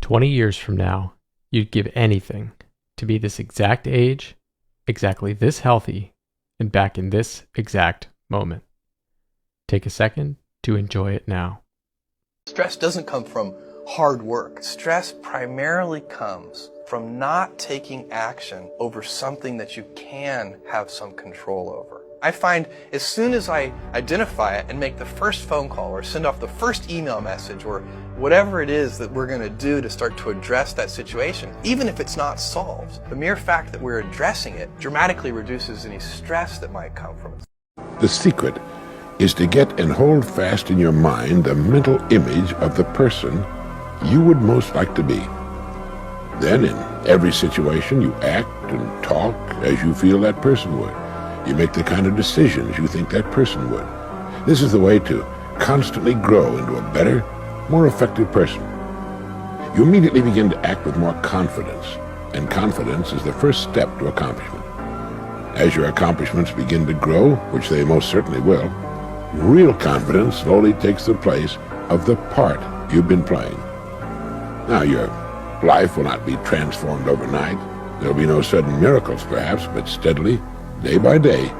20 years from now, you'd give anything to be this exact age, exactly this healthy, and back in this exact moment. Take a second to enjoy it now. Stress doesn't come from hard work. Stress primarily comes from not taking action over something that you can have some control over. I find as soon as I identify it and make the first phone call or send off the first email message or whatever it is that we're going to do to start to address that situation, even if it's not solved, the mere fact that we're addressing it dramatically reduces any stress that might come from it. The secret is to get and hold fast in your mind the mental image of the person you would most like to be. Then in every situation you act and talk as you feel that person would. You make the kind of decisions you think that person would. This is the way to constantly grow into a better, more effective person. You immediately begin to act with more confidence, and confidence is the first step to accomplishment. As your accomplishments begin to grow, which they most certainly will, real confidence slowly takes the place of the part you've been playing. Now, your life will not be transformed overnight. There'll be no sudden miracles, perhaps, but steadily, day by day,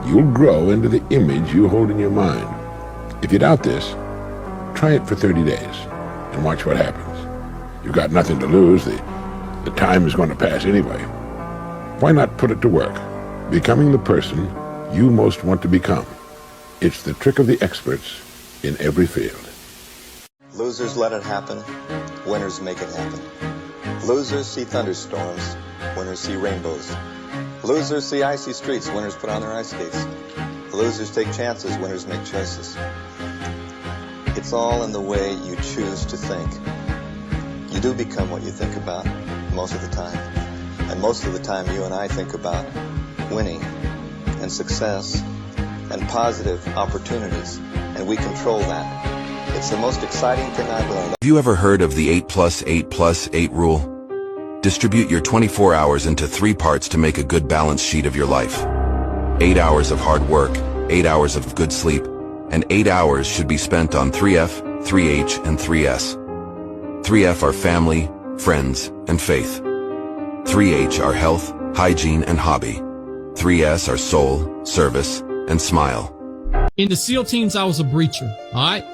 you'll grow into the image you hold in your mind. If you doubt this, try it for 30 days and watch what happens. You've got nothing to lose. The time is going to pass anyway. Why not put it to work, becoming the person you most want to become? It's the trick of the experts in every field. Losers let it happen. Winners make it happen. Losers see thunderstorms. Winners see rainbows. Losers see icy streets. Winners put on their ice skates. Losers take chances. Winners make choices. It's all in the way you choose to think. You do become what you think about most of the time. And most of the time you and I think about winning and success and positive opportunities. And we control that. It's the most exciting thing I've learned. Have you ever heard of the 8+8+8 rule? Distribute your 24 hours into 3 parts to make a good balance sheet of your life. 8 hours of hard work, 8 hours of good sleep, and 8 hours should be spent on 3F, 3H, and 3S. 3F are family, friends, and faith. 3H are health, hygiene, and hobby. 3S are soul, service, and smile. In the SEAL teams, I was a breacher, all right?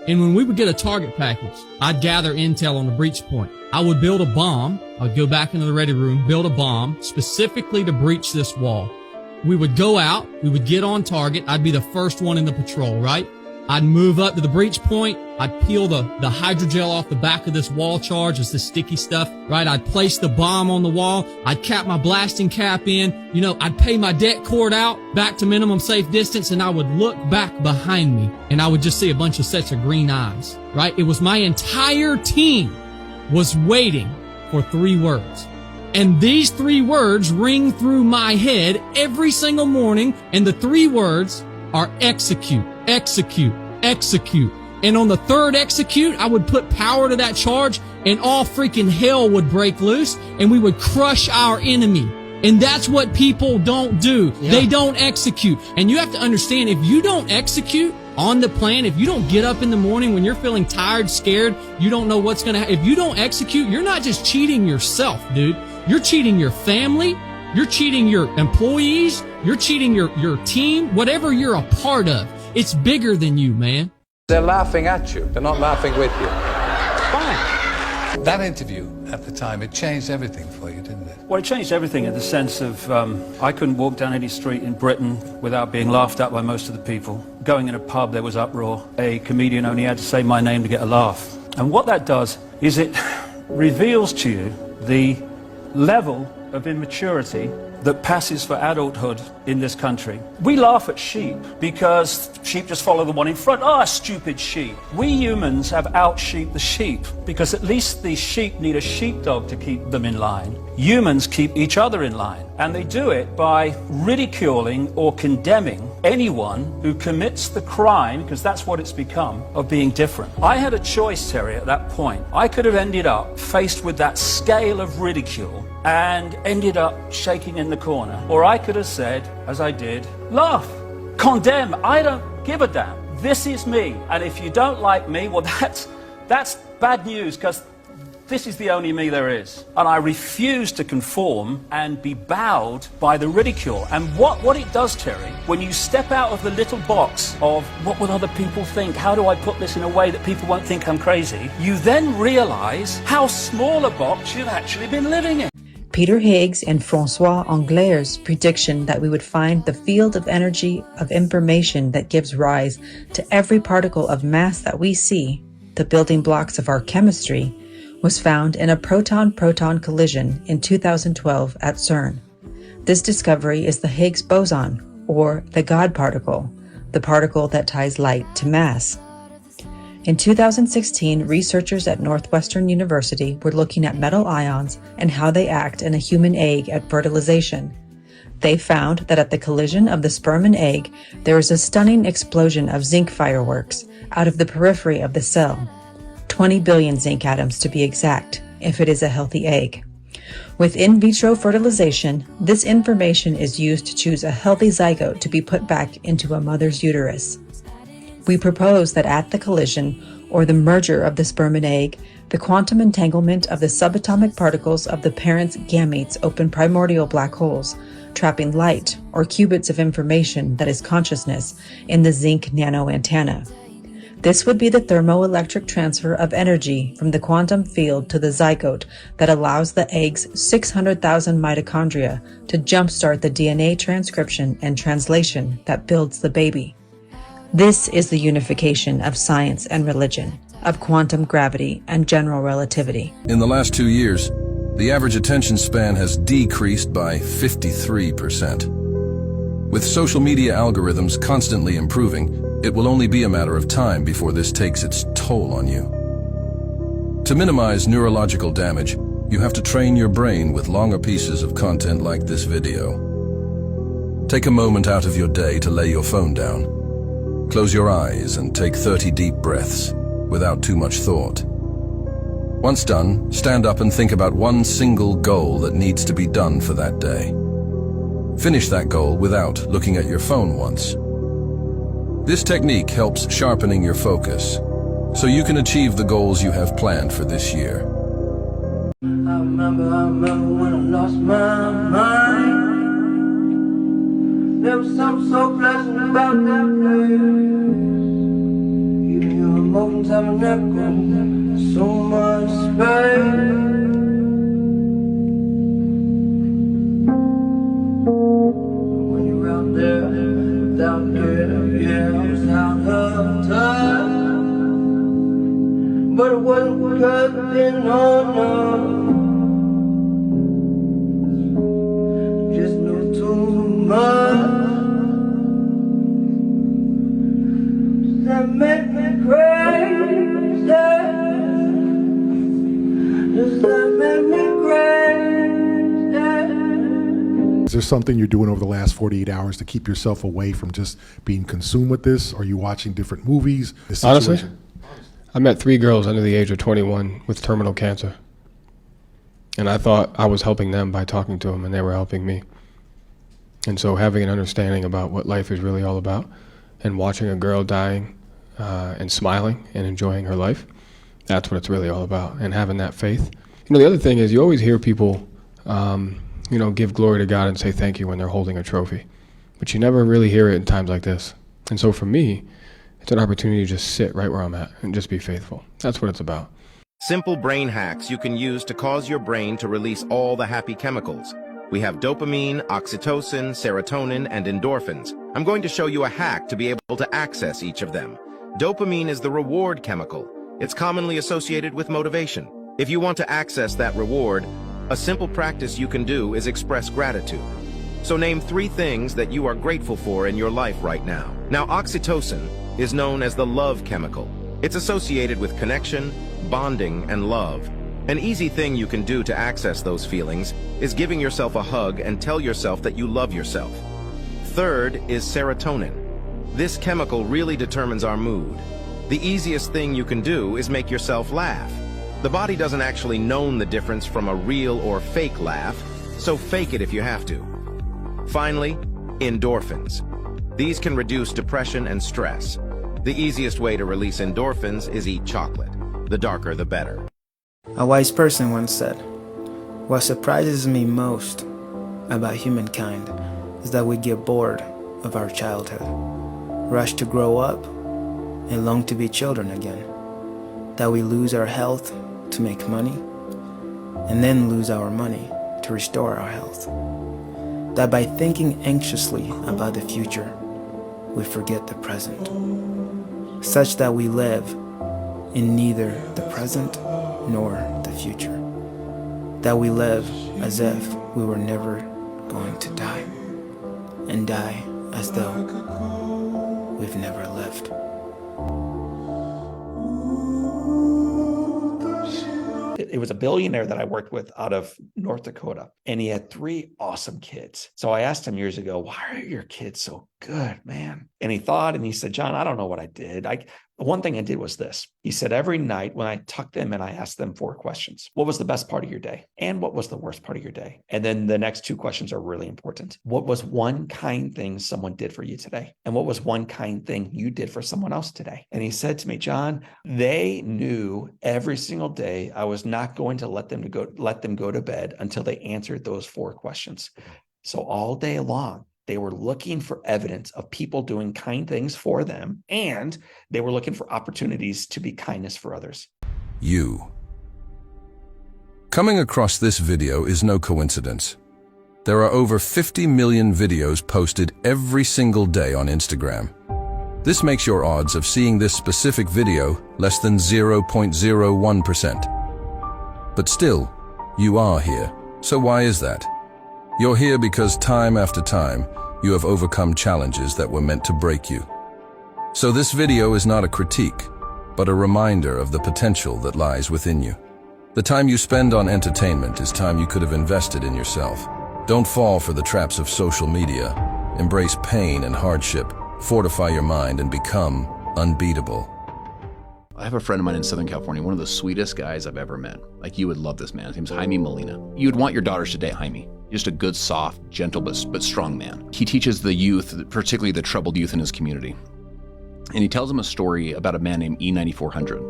And when we would get a target package, I'd gather intel on the breach point. I would build a bomb. I'd go back into the ready room, build a bomb specifically to breach this wall. We would go out. We would get on target. I'd be the first one in the patrol, right? I'd move up to the breach point. I'd peel the hydrogel off the back of this wall charge. It's this sticky stuff, right? I'd place the bomb on the wall. I'd cap my blasting cap in. You know, I'd pay my det cord out back to minimum safe distance, and I would look back behind me, and I would just see a bunch of sets of green eyes, right? It was my entire team was waiting for 3 words. And these 3 words ring through my head every single morning, and the 3 words are execute, execute, execute. And on the 3rd execute, I would put power to that charge, and all freaking hell would break loose, and we would crush our enemy. And that's what people don't do. Yeah. They don't execute. And you have to understand, if you don't execute on the plan, if you don't get up in the morning when you're feeling tired, scared, you don't know what's going to happen, if you don't execute, you're not just cheating yourself, dude. You're cheating your family. You're cheating your employees. You're cheating your team, whatever you're a part of. It's bigger than you, man. They're laughing at you. They're not laughing with you. Fine. That interview at the time, it changed everything for you, didn't it? Well, it changed everything in the sense of I couldn't walk down any street in Britain without being laughed at by most of the people. Going in a pub, there was uproar. A comedian only had to say my name to get a laugh. And what that does is it reveals to you the level of immaturity that passes for adulthood in this country. We laugh at sheep because sheep just follow the one in front. Ah, stupid sheep. We humans have out-sheeped the sheep because at least the sheep need a sheepdog to keep them in line. Humans keep each other in line, and they do it by ridiculing or condemning anyone who commits the crime, because that's what it's become, of being different. I had a choice, Terry, at that point. I could have ended up faced with that scale of ridicule and ended up shaking in the corner. Or I could have said, as I did, laugh, condemn, I don't give a damn. This is me, and if you don't like me, well, that's bad news, because This is the only me there is. And I refuse to conform and be bowed by the ridicule. And what it does, Terry, when you step out of the little box of what will other people think, how do I put this in a way that people won't think I'm crazy, you then realize how small a box you've actually been living in. Peter Higgs and Francois Engler's prediction that we would find the field of energy of information that gives rise to every particle of mass that we see, the building blocks of our chemistry, was found in a proton-proton collision in 2012 at CERN. This discovery is the Higgs boson, or the God particle, the particle that ties light to mass. In 2016, researchers at Northwestern University were looking at metal ions and how they act in a human egg at fertilization. They found that at the collision of the sperm and egg, there is a stunning explosion of zinc fireworks out of the periphery of the cell. 20 billion zinc atoms to be exact, if it is a healthy egg. With in vitro fertilization, this information is used to choose a healthy zygote to be put back into a mother's uterus. We propose that at the collision, or the merger of the sperm and egg, the quantum entanglement of the subatomic particles of the parent's gametes open primordial black holes, trapping light, or qubits of information that is consciousness, in the zinc nanoantenna. This would be the thermoelectric transfer of energy from the quantum field to the zygote that allows the egg's 600,000 mitochondria to jumpstart the DNA transcription and translation that builds the baby. This is the unification of science and religion, of quantum gravity and general relativity. In the last 2 years, the average attention span has decreased by 53%. With social media algorithms constantly improving, it will only be a matter of time before this takes its toll on you. To minimize neurological damage, you have to train your brain with longer pieces of content like this video. Take a moment out of your day to lay your phone down. Close your eyes and take 30 deep breaths without too much thought. Once done, stand up and think about one single goal that needs to be done for that day. Finish that goal without looking at your phone once. This technique helps sharpening your focus, so you can achieve the goals you have planned for this year. I remember when I lost my mind. There was something so pleasant about that place. Even your emotions have an echo, so much space. When you're out there, down there, yeah, I was out of touch. But it wasn't because I didn't know enough. Just knew too much. That make me crazy. Does that make me crazy? Is there something you're doing over the last 48 hours to keep yourself away from just being consumed with this? Are you watching different movies? Honestly, I met 3 girls under the age of 21 with terminal cancer. And I thought I was helping them by talking to them, and they were helping me. And so having an understanding about what life is really all about, and watching a girl dying and smiling and enjoying her life, that's what it's really all about, and having that faith. You know, the other thing is you always hear people, give glory to God and say thank you when they're holding a trophy. But you never really hear it in times like this. And so for me, it's an opportunity to just sit right where I'm at and just be faithful. That's what it's about. Simple brain hacks you can use to cause your brain to release all the happy chemicals. We have dopamine, oxytocin, serotonin, and endorphins. I'm going to show you a hack to be able to access each of them. Dopamine is the reward chemical. It's commonly associated with motivation. If you want to access that reward, a simple practice you can do is express gratitude. So name 3 things that you are grateful for in your life right now. Now, oxytocin is known as the love chemical. It's associated with connection, bonding, and love. An easy thing you can do to access those feelings is giving yourself a hug and tell yourself that you love yourself. Third is serotonin. This chemical really determines our mood. The easiest thing you can do is make yourself laugh. The body doesn't actually know the difference from a real or fake laugh, so fake it if you have to. Finally, endorphins. These can reduce depression and stress. The easiest way to release endorphins is eat chocolate. The darker, the better. A wise person once said, "What surprises me most about humankind is that we get bored of our childhood, rush to grow up, and long to be children again. That we lose our health to make money, and then lose our money to restore our health. That by thinking anxiously about the future, we forget the present, such that we live in neither the present nor the future. That we live as if we were never going to die, and die as though we've never lived." It was a billionaire that I worked with out of North Dakota, and he had 3 awesome kids. So I asked him years ago, "Why are your kids so good, man?" And he thought, and he said, "John, I don't know what I did. One thing I did was this." He said, "Every night when I tucked them in, I asked them 4 questions. What was the best part of your day? And what was the worst part of your day? And then the next 2 questions are really important. What was one kind thing someone did for you today? And what was one kind thing you did for someone else today?" And he said to me, "John, they knew every single day I was not going to let them go to bed until they answered those 4 questions. So all day long, they were looking for evidence of people doing kind things for them, and they were looking for opportunities to be kindness for others." You. Coming across this video is no coincidence. There are over 50 million videos posted every single day on Instagram. This makes your odds of seeing this specific video less than 0.01%. But still, you are here. So why is that? You're here because time after time, you have overcome challenges that were meant to break you. So this video is not a critique, but a reminder of the potential that lies within you. The time you spend on entertainment is time you could have invested in yourself. Don't fall for the traps of social media. Embrace pain and hardship, fortify your mind, and become unbeatable. I have a friend of mine in Southern California, one of the sweetest guys I've ever met. Like, you would love this man. His name's Jaime Molina. You'd want your daughters to date Jaime. Just a good, soft, gentle, but strong man. He teaches the youth, particularly the troubled youth in his community. And he tells them a story about a man named E9400.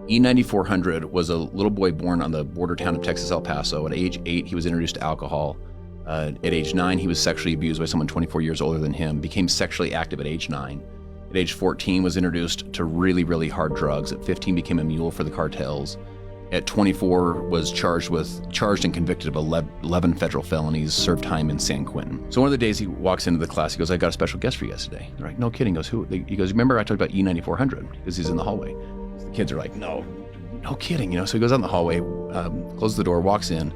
E9400 was a little boy born on the border town of Texas, El Paso. At age 8, he was introduced to alcohol. At age 9, he was sexually abused by someone 24 years older than him, became sexually active at age 9. At age 14, was introduced to really, really hard drugs. At 15, became a mule for the cartels. At 24, was charged and convicted of 11 federal felonies, served time in San Quentin. So one of the days he walks into the class, he goes, "I got a special guest for you guys today." They're like, "No kidding." He goes, "Who?" He goes, "Remember I talked about E9400?" Because he's in the hallway. The kids are like, no kidding. So he goes out in the hallway, closes the door, walks in,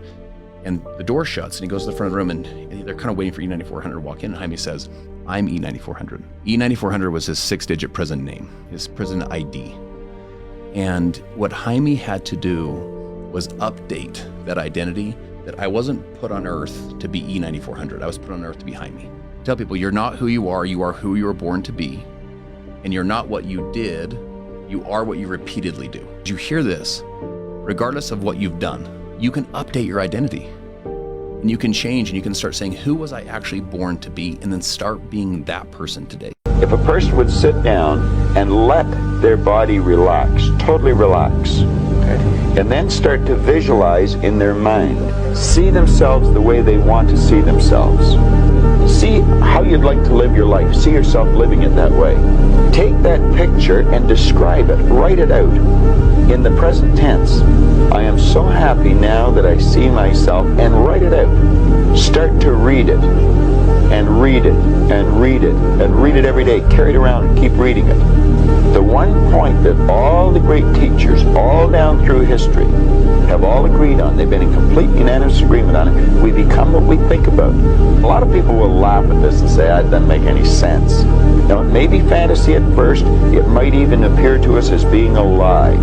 and the door shuts, and he goes to the front of the room, and they're kind of waiting for E9400 to walk in, and Jaime says, "I'm E9400. E9400 was his 6-digit prison name, his prison ID. And what Jaime had to do was update that identity, that I wasn't put on earth to be E9400. I was put on earth to be Jaime. Tell people, you're not who you are who you were born to be. And you're not what you did, you are what you repeatedly do. Did you hear this? Regardless of what you've done, you can update your identity. And you can change, and you can start saying, who was I actually born to be? And then start being that person today." If a person would sit down and let their body relax, totally relax, and then start to visualize in their mind, see themselves the way they want to see themselves. See how you'd like to live your life. See yourself living it that way. Take that picture and describe it. Write it out in the present tense. I am so happy now that I see myself, and write it out. Start to read it. And read it, and read it, and read it every day. Carry it around and keep reading it. The one point that all the great teachers, all down through history, have all agreed on, they've been in complete unanimous agreement on it, we become what we think about. A lot of people will laugh at this and say, that doesn't make any sense. Now, it may be fantasy at first, it might even appear to us as being a lie.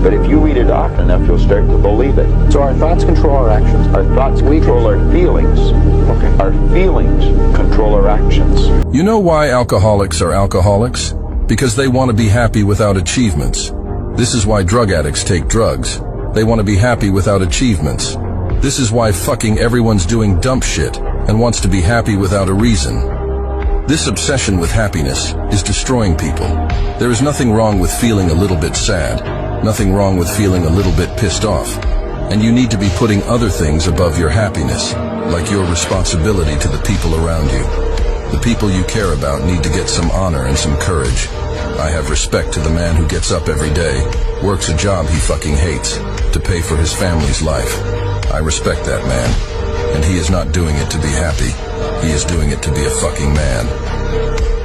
But if you read it often enough, you'll start to believe it. So our thoughts control our actions? Our thoughts control our feelings. Okay. Our feelings control our actions. You know why alcoholics are alcoholics? Because they want to be happy without achievements. This is why drug addicts take drugs. They want to be happy without achievements. This is why fucking everyone's doing dumb shit and wants to be happy without a reason. This obsession with happiness is destroying people. There is nothing wrong with feeling a little bit sad. Nothing wrong with feeling a little bit pissed off. And you need to be putting other things above your happiness, like your responsibility to the people around you. The people you care about need to get some honor and some courage. I have respect to the man who gets up every day, works a job he fucking hates, to pay for his family's life. I respect that man, and he is not doing it to be happy. He is doing it to be a fucking man.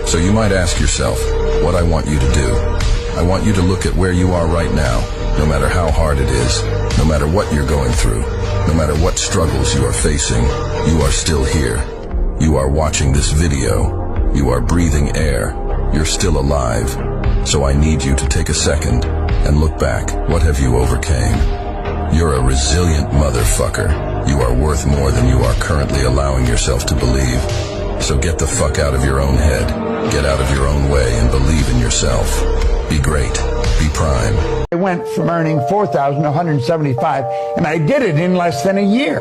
So you might ask yourself, what I want you to do. I want you to look at where you are right now, no matter how hard it is, no matter what you're going through, no matter what struggles you are facing, you are still here. You are watching this video. You are breathing air. You're still alive. So I need you to take a second and look back. What have you overcame? You're a resilient motherfucker. You are worth more than you are currently allowing yourself to believe. So get the fuck out of your own head. Get out of your own way and believe in yourself. Be great. Be prime. I went from earning $4,000 to $175, and I did it in less than a year.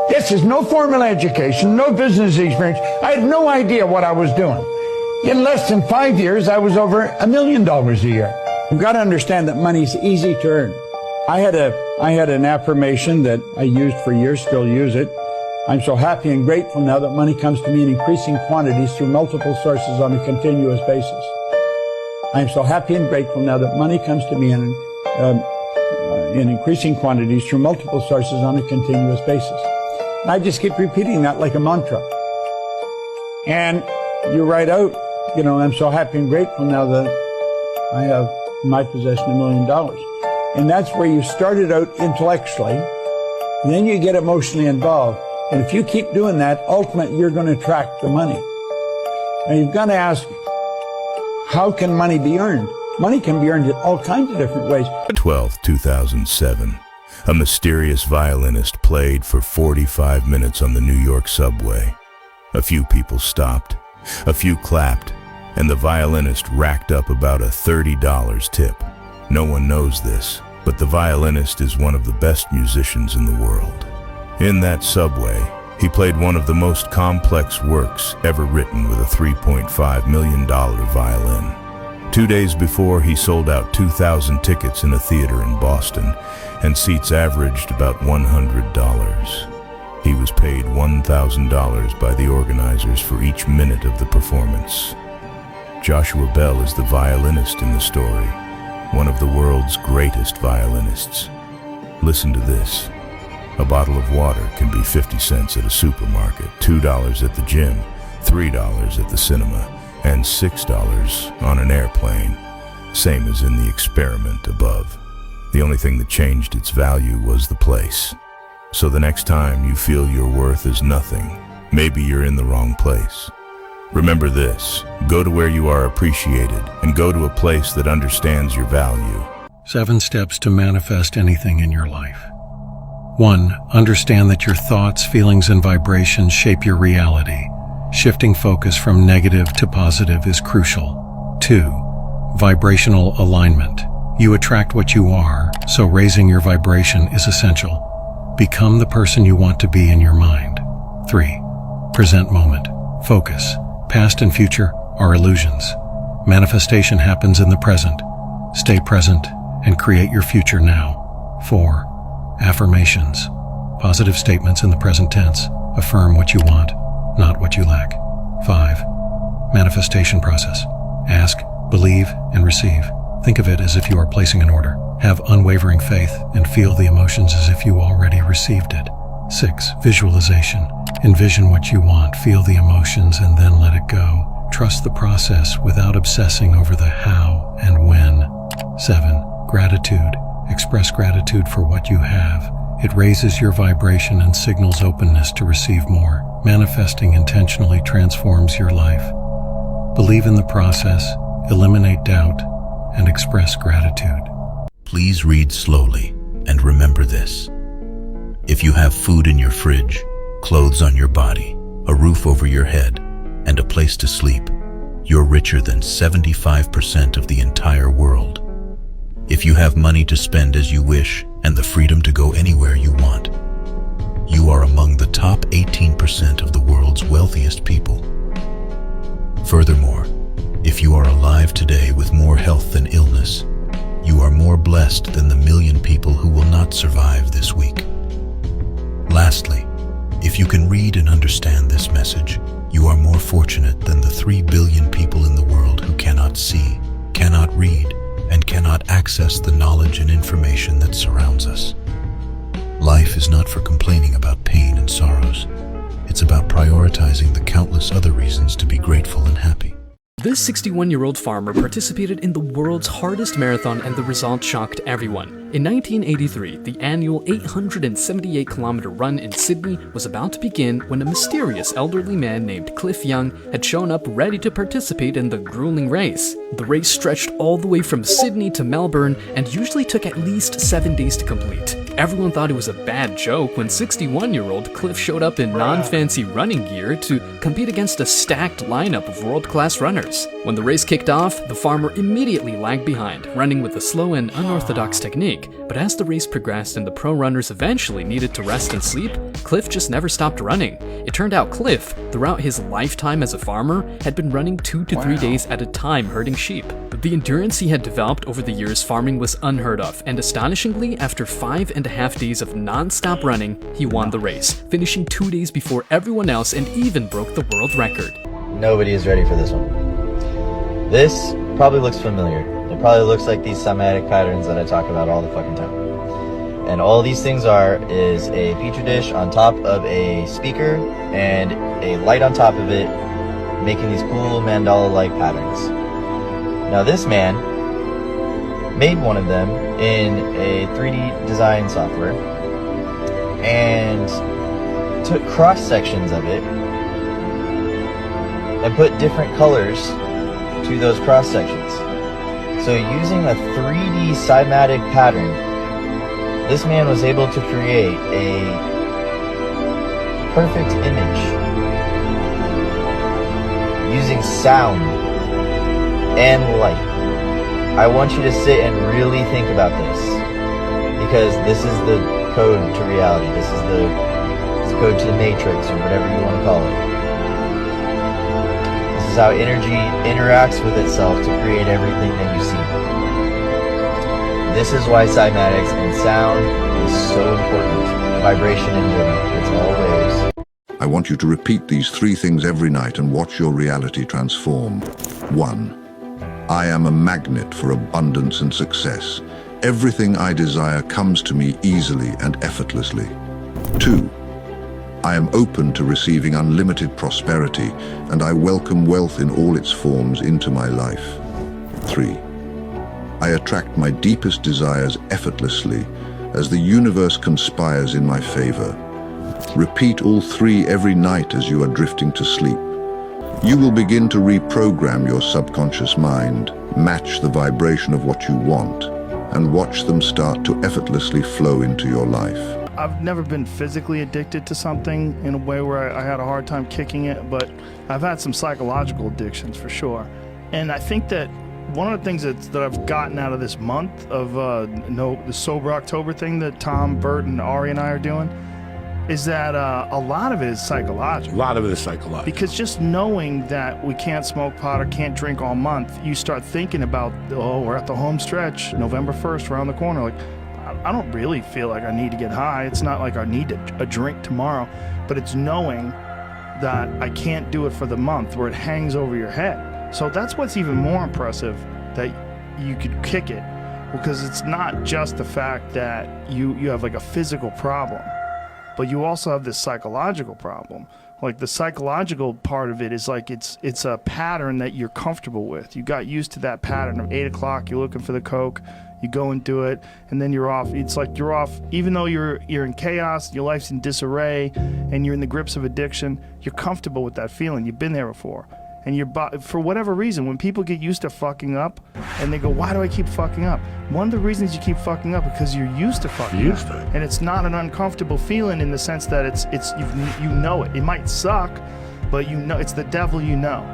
This is no formal education, no business experience. I had no idea what I was doing. In less than 5 years, I was over $1 million a year. You've got to understand that money's easy to earn. I had an affirmation that I used for years, still use it. I'm so happy and grateful now that money comes to me in increasing quantities through multiple sources on a continuous basis. I'm so happy and grateful now that money comes to me in increasing quantities through multiple sources on a continuous basis. And I just keep repeating that like a mantra. And you write out, I'm so happy and grateful now that I have in my possession $1 million. And that's where you started out intellectually, and then you get emotionally involved. And if you keep doing that, ultimately you're going to attract the money. And you've got to ask, how can money be earned? Money can be earned in all kinds of different ways. 12th, 2007. A mysterious violinist played for 45 minutes on the New York subway. A few people stopped, a few clapped, and the violinist racked up about a $30 tip. No one knows this, but the violinist is one of the best musicians in the world. In that subway, he played one of the most complex works ever written with a $3.5 million violin. 2 days before, he sold out 2,000 tickets in a theater in Boston, and seats averaged about $100. He was paid $1,000 by the organizers for each minute of the performance. Joshua Bell is the violinist in the story, one of the world's greatest violinists. Listen to this. A bottle of water can be 50 cents at a supermarket, $2 at the gym, $3 at the cinema, and $6 on an airplane, same as in the experiment above. The only thing that changed its value was the place. So the next time you feel your worth is nothing, maybe you're in the wrong place. Remember this, go to where you are appreciated and go to a place that understands your value. 7 steps to manifest anything in your life. 1. Understand that your thoughts, feelings, and vibrations shape your reality. Shifting focus from negative to positive is crucial. 2. Vibrational alignment. You attract what you are, so raising your vibration is essential. Become the person you want to be in your mind. 3. Present moment. Focus. Past and future are illusions. Manifestation happens in the present. Stay present and create your future now. 4. Affirmations. Positive statements in the present tense. Affirm what you want, not what you lack. 5. Manifestation process. Ask, believe, and receive. Think of it as if you are placing an order. Have unwavering faith and feel the emotions as if you already received it. 6. Visualization. Envision what you want, feel the emotions, and then let it go. Trust the process without obsessing over the how and when. 7. Gratitude. Express gratitude for what you have. It raises your vibration and signals openness to receive more. Manifesting intentionally transforms your life. Believe in the process, eliminate doubt, and express gratitude. Please read slowly and remember this. If you have food in your fridge, clothes on your body, a roof over your head, and a place to sleep, you're richer than 75% of the entire world. If you have money to spend as you wish and the freedom to go anywhere you want, you are among the top 18% of the world's wealthiest people. Furthermore, if you are alive today with more health than illness, you are more blessed week. Lastly, if you can read and understand this message, you are more fortunate than the 3 billion people in the world who cannot see, cannot read, and cannot access the knowledge and information that surrounds us. Life is not for complaining about pain and sorrows. It's about prioritizing the countless other reasons to be grateful and happy. This 61-year-old farmer participated in the world's hardest marathon, and the result shocked everyone. In 1983, the annual 878-kilometer run in Sydney was about to begin when a mysterious elderly man named Cliff Young had shown up ready to participate in the grueling race. The race stretched all the way from Sydney to Melbourne and usually took at least 7 days to complete. Everyone thought it was a bad joke when 61-year-old Cliff showed up in non-fancy running gear to compete against a stacked lineup of world-class runners. When the race kicked off, the farmer immediately lagged behind, running with a slow and unorthodox technique. But as the race progressed and the pro runners eventually needed to rest and sleep, Cliff just never stopped running. It turned out Cliff, throughout his lifetime as a farmer, had been running 2 to 3 days at a time herding sheep. But the endurance he had developed over the years farming was unheard of, and astonishingly, after 5.5 days of non-stop running, he won the race, finishing 2 days before everyone else and even broke the world record. Nobody is ready for this one. This probably looks familiar. It probably looks like these somatic patterns that I talk about all the fucking time. And all these things is a petri dish on top of a speaker and a light on top of it, making these cool mandala-like patterns. Now this man made one of them in a 3D design software and took cross sections of it and put different colors to those cross sections. So using a 3D cymatic pattern, this man was able to create a perfect image using sound and light. I want you to sit and really think about this, because this is the code to reality. This is the code to the matrix, or whatever you want to call it. This is how energy interacts with itself to create everything that you see. This is why cymatics and sound is so important. Vibration in general, it's all waves. I want you to repeat these 3 things every night and watch your reality transform. 1. I am a magnet for abundance and success. Everything I desire comes to me easily and effortlessly. 2. I am open to receiving unlimited prosperity, and I welcome wealth in all its forms into my life. 3. I attract my deepest desires effortlessly as the universe conspires in my favor. Repeat all 3 every night as you are drifting to sleep. You will begin to reprogram your subconscious mind, match the vibration of what you want, and watch them start to effortlessly flow into your life. I've never been physically addicted to something in a way where I had a hard time kicking it, but I've had some psychological addictions for sure. And I think that one of the things that I've gotten out of this month of the Sober October thing that Tom, Bert, and Ari and I are doing is that a lot of it is psychological. A lot of it is psychological. Because just knowing that we can't smoke pot or can't drink all month, you start thinking about, oh, we're at the home stretch, November 1st, around the corner. Like, I don't really feel like I need to get high. It's not like I need a drink tomorrow, but it's knowing that I can't do it for the month where it hangs over your head. So that's what's even more impressive, that you could kick it, because it's not just the fact that you have like a physical problem, but you also have this psychological problem. Like the psychological part of it is like it's a pattern that you're comfortable with. You got used to that pattern of 8 o'clock, you're looking for the Coke, you go and do it, and then you're off. It's like you're off, even though you're in chaos, your life's in disarray, and you're in the grips of addiction, you're comfortable with that feeling. You've been there before. And for whatever reason, when people get used to fucking up, and they go, why do I keep fucking up? One of the reasons you keep fucking up is because you're used to fucking up. And it's not an uncomfortable feeling in the sense that you know it. It might suck, but you know it's the devil you know.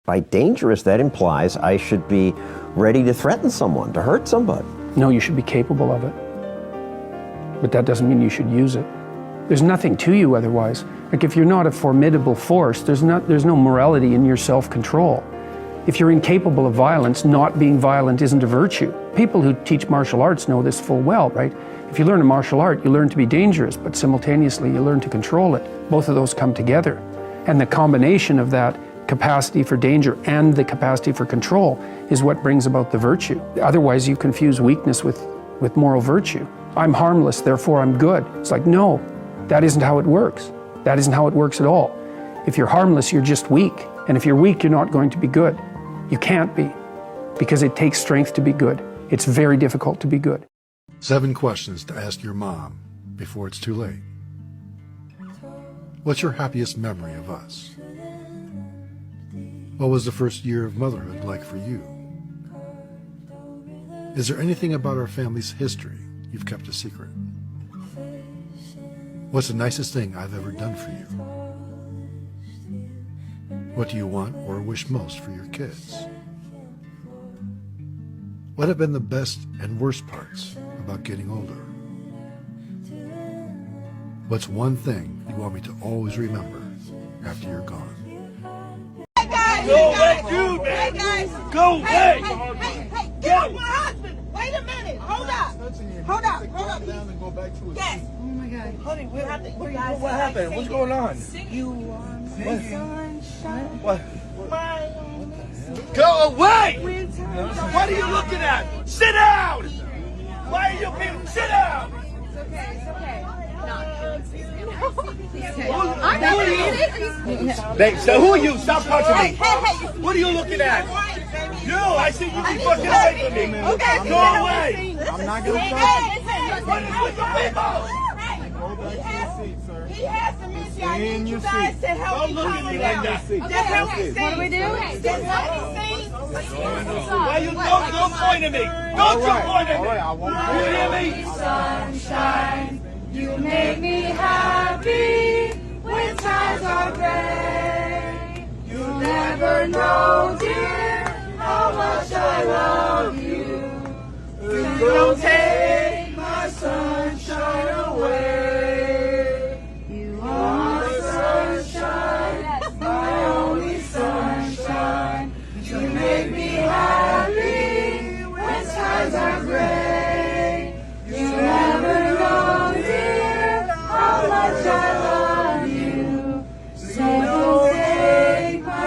By dangerous, that implies I should be ready to threaten someone, to hurt somebody. No, you should be capable of it. But that doesn't mean you should use it. There's nothing to you otherwise. Like if you're not a formidable force, there's no morality in your self-control. If you're incapable of violence, not being violent isn't a virtue. People who teach martial arts know this full well, right? If you learn a martial art, you learn to be dangerous, but simultaneously you learn to control it. Both of those come together. And the combination of that capacity for danger and the capacity for control is what brings about the virtue. Otherwise, you confuse weakness with moral virtue. I'm harmless, therefore I'm good. It's like, no, that isn't how it works. That isn't how it works at all. If you're harmless, you're just weak. And if you're weak, you're not going to be good. You can't be, because it takes strength to be good. It's very difficult to be good. 7 questions to ask your mom before it's too late. What's your happiest memory of us? What was the first year of motherhood like for you? Is there anything about our family's history you've kept a secret? What's the nicest thing I've ever done for you? What do you want or wish most for your kids? What have been the best and worst parts about getting older? What's one thing you want me to always remember after you're gone? Go away, dude, man. Hey, guys. Go away. Hey, get off my husband. Wait a minute. Hold up. Hold up. Hold up. Down and go back to yes. Oh, my God. Honey, what happened? What's going on? You are my sunshine. What? Go away. What are you looking at? Sit down. Why are you being? Sit down. It's okay. It's okay. I'm not it. So who are you? Stop touching me. Hey. What are you looking at? You. I see you be fucking away from me. Okay. Go away. I'm not going to touch you. He has to miss you. I need you guys to help me calm down. Just help me see. What do we do? Just help me see. Why you don't point at me. Don't you point at me. I won't. You hear me? Sunshine. You make me happy when times are gray. You'll never know, dear, how much I love you. Please don't take